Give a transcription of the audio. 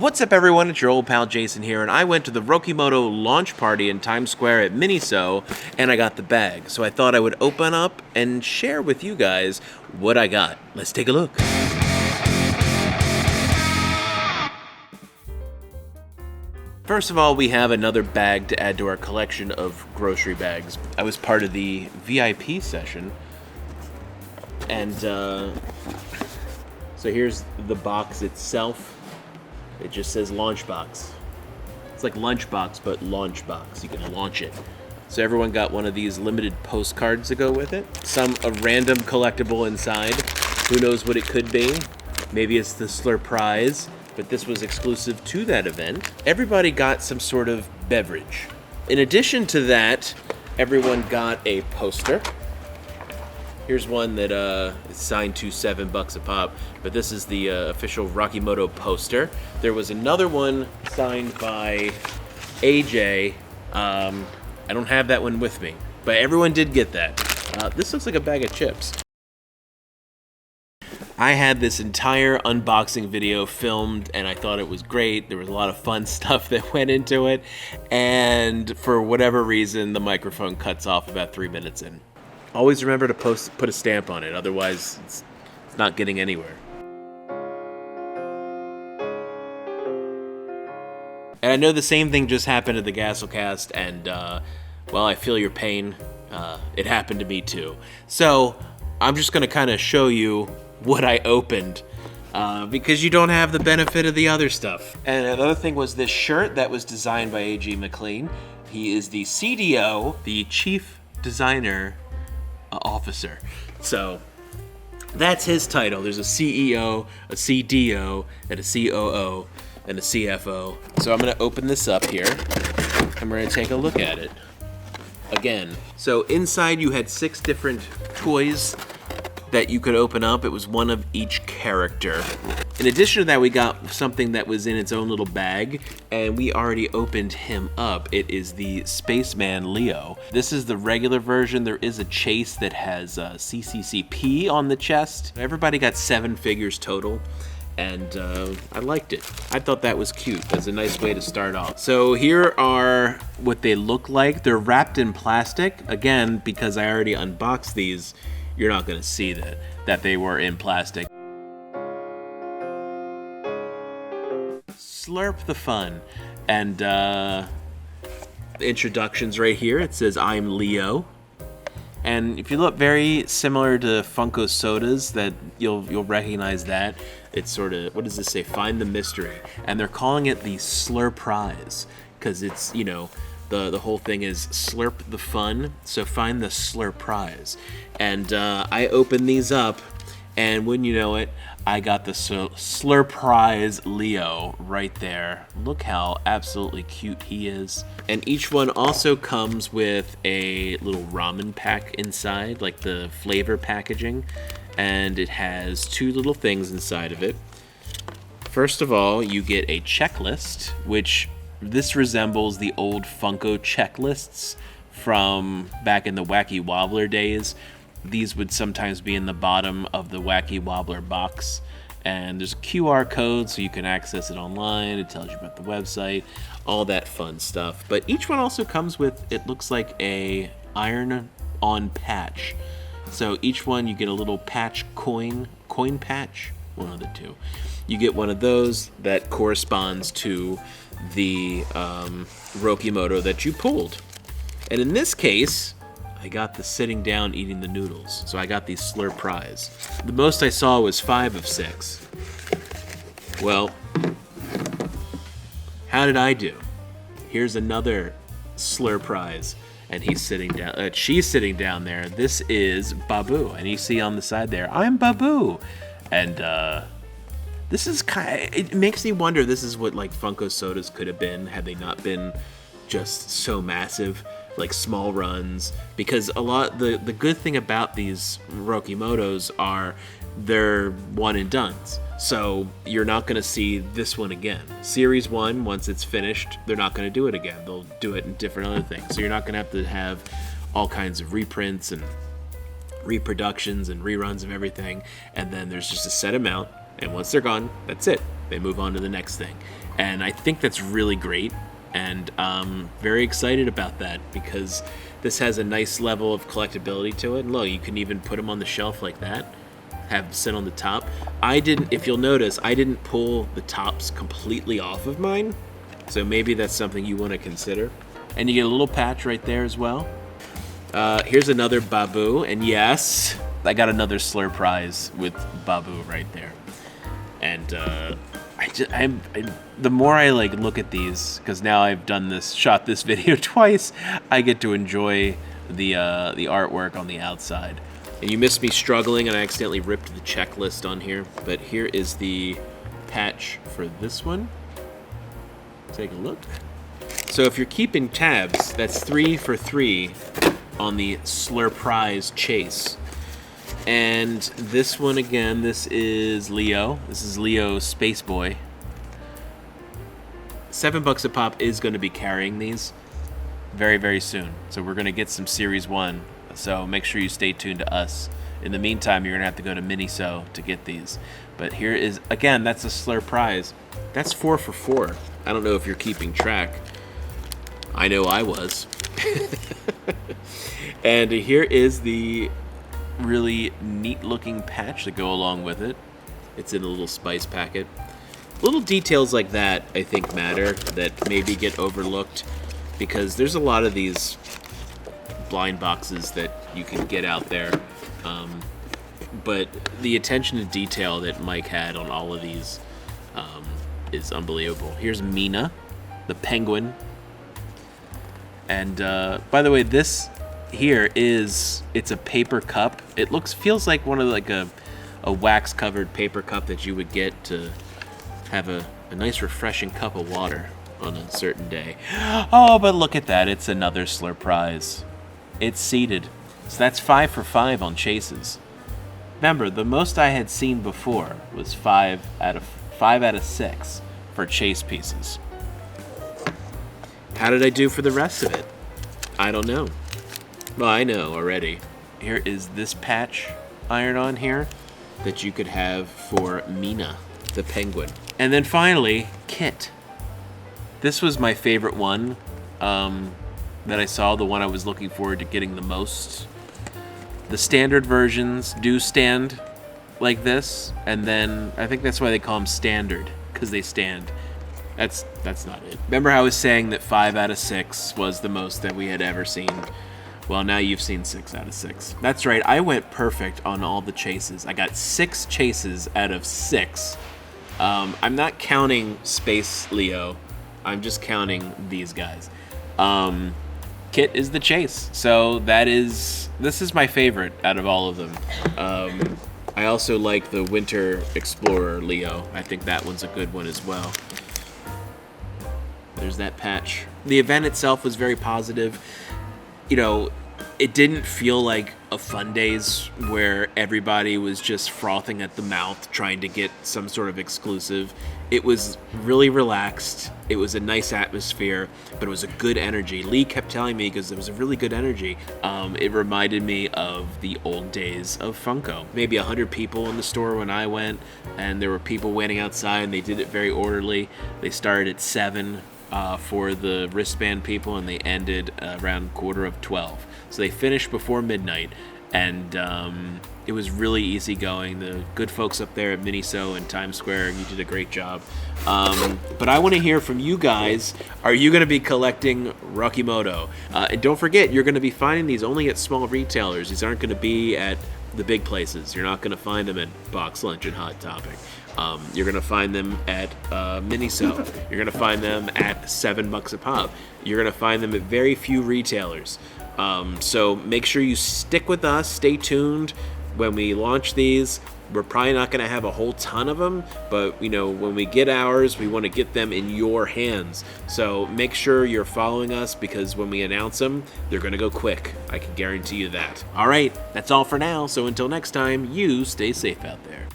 What's up everyone, it's your old pal Jason here, and I went to the Rokimoto Launch party in Times Square at Miniso, and I got the bag. So I thought I would open up and share with you guys what I got. Let's take a look. First of all, we have another bag to add to our collection of grocery bags. I was part of the VIP session, and so here's the box itself. It just says launch box. It's like lunchbox, but launch box. You can launch it. So everyone got one of these limited postcards to go with it. A random collectible inside. Who knows what it could be? Maybe it's the Slurp prize, but this was exclusive to that event. Everybody got some sort of beverage. In addition to that, everyone got a poster. Here's one that is signed to $7 a pop, but this is the official Rokimoto poster. There was another one signed by AJ. I don't have that one with me, but everyone did get that. This looks like a bag of chips. I had this entire unboxing video filmed and I thought it was great. There was a lot of fun stuff that went into it, and for whatever reason, the microphone cuts off about 3 minutes in. Always remember to put a stamp on it, otherwise it's not getting anywhere. And I know the same thing just happened at the Gasselcast, and well, I feel your pain. It happened to me too. So I'm just gonna kind of show you what I opened, because you don't have the benefit of the other stuff. And another thing was this shirt that was designed by A.G. McLean. He is the CDO, the Chief Designer Officer. So that's his title. There's a CEO, a CDO, and a COO, and a CFO. So I'm gonna open this up here, and we're gonna take a look at it again. So inside you had 6 different toys that you could open up. It was one of each character. In addition to that, we got something that was in its own little bag, and we already opened him up. It is the Spaceman Leo. This is the regular version. There is a chase that has CCCP on the chest. Everybody got 7 figures total, and I liked it. I thought that was cute. That's a nice way to start off. So here are what they look like. They're wrapped in plastic. Again, because I already unboxed these, you're not gonna see that they were in plastic. Slurp the fun. And the introductions right here, it says I'm Leo. And if you look, very similar to Funko sodas, that you'll recognize that. It's sort of, what does this say? Find the mystery. And they're calling it the Slurp prize, because it's, you know, the whole thing is slurp the fun, so find the Slurp prize. And I opened these up, and wouldn't you know it, I got the Slurp prize Leo right there. Look how absolutely cute he is. And each one also comes with a little ramen pack inside, like the flavor packaging, and it has 2 little things inside of it. First of all, you get a checklist, which this resembles the old Funko checklists from back in the Wacky Wobbler days. These would sometimes be in the bottom of the Wacky Wobbler box. And there's a QR code so you can access it online. It tells you about the website, all that fun stuff. But each one also comes with, it looks like a iron-on patch. So each one you get a little patch coin patch, one of the 2. You get one of those that corresponds to the Rokimoto that you pulled. And in this case, I got the sitting down eating the noodles. So I got the Slurp prize. The most I saw was 5 of 6. Well, how did I do? Here's another Slurp prize, and he's sitting down. She's sitting down there. This is Babu, and you see on the side there, I'm Babu, and this is it makes me wonder. This is what like Funko sodas could have been had they not been just so massive, like small runs. Because a lot the good thing about these Rokimotos are they're one and dones. So you're not going to see this one again. Series 1, once it's finished, they're not going to do it again. They'll do it in different other things. So you're not going to have all kinds of reprints and reproductions and reruns of everything. And then there's just a set amount. And once they're gone, that's it. They move on to the next thing. And I think that's really great. And I'm very excited about that because this has a nice level of collectability to it. And look, you can even put them on the shelf like that, have them sit on the top. If you'll notice, I didn't pull the tops completely off of mine. So maybe that's something you want to consider. And you get a little patch right there as well. Here's another Babu, and yes, I got another Slur prize with Babu right there. And the more I like look at these, because now I've shot this video twice, I get to enjoy the artwork on the outside. And you missed me struggling, and I accidentally ripped the checklist on here. But here is the patch for this one. Take a look. So if you're keeping tabs, that's 3 for 3 on the Slur Prize Chase. And this one again, this is Leo. This is Leo Space Boy. $7 a pop is going to be carrying these very, very soon. So we're going to get some Series 1. So make sure you stay tuned to us. In the meantime, you're going to have to go to Miniso to get these. But here is, again, that's a Slur Prize. That's 4 for 4. I don't know if you're keeping track. I know I was. And here is the really neat looking patch to go along with it. It's in a little spice packet. Little details like that I think matter, that maybe get overlooked, because there's a lot of these blind boxes that you can get out there. But the attention to detail that Mike had on all of these is unbelievable. Here's Mina, the penguin. And by the way, this here it's a paper cup. It feels like one of a wax covered paper cup that you would get to have a nice refreshing cup of water on a certain day. Oh, but look at that, it's another Slur Prize. It's seated. So that's 5 for 5 on chases. Remember, the most I had seen before was 5 out of 6 for chase pieces. How did I do for the rest of it? I don't know. Well, I know already. Here is this patch iron on here that you could have for Mina, the penguin. And then finally, Kit. This was my favorite one that I saw, the one I was looking forward to getting the most. The standard versions do stand like this, and then I think that's why they call them standard, because they stand. That's not it. Remember how I was saying that 5 out of 6 was the most that we had ever seen? Well, now you've seen 6 out of 6. That's right, I went perfect on all the chases. I got 6 chases out of 6. I'm not counting Space Leo. I'm just counting these guys. Kit is the chase. So this is my favorite out of all of them. I also like the Winter Explorer Leo. I think that one's a good one as well. There's that patch. The event itself was very positive. You know, it didn't feel like a Fun Days where everybody was just frothing at the mouth trying to get some sort of exclusive. It was really relaxed. It was a nice atmosphere, but it was a good energy. Lee kept telling me, because it was a really good energy, it reminded me of the old days of Funko. Maybe 100 people in the store when I went, and there were people waiting outside, and they did it very orderly. They started at 7 for the wristband people, and they ended around 11:45. So they finished before midnight, and it was really easygoing. The good folks up there at Miniso and Times Square, you did a great job. But I want to hear from you guys. Are you going to be collecting Rokimoto? And don't forget, you're going to be finding these only at small retailers. These aren't going to be at the big places. You're not going to find them at Box Lunch and Hot Topic. You're going to find them at Miniso. You're going to find them at $7 a pop. You're going to find them at very few retailers. So make sure you stick with us. Stay tuned when we launch these. We're probably not going to have a whole ton of them, but when we get ours, we want to get them in your hands. So make sure you're following us, because when we announce them, they're going to go quick. I can guarantee you that. All right, that's all for now. So until next time, you stay safe out there.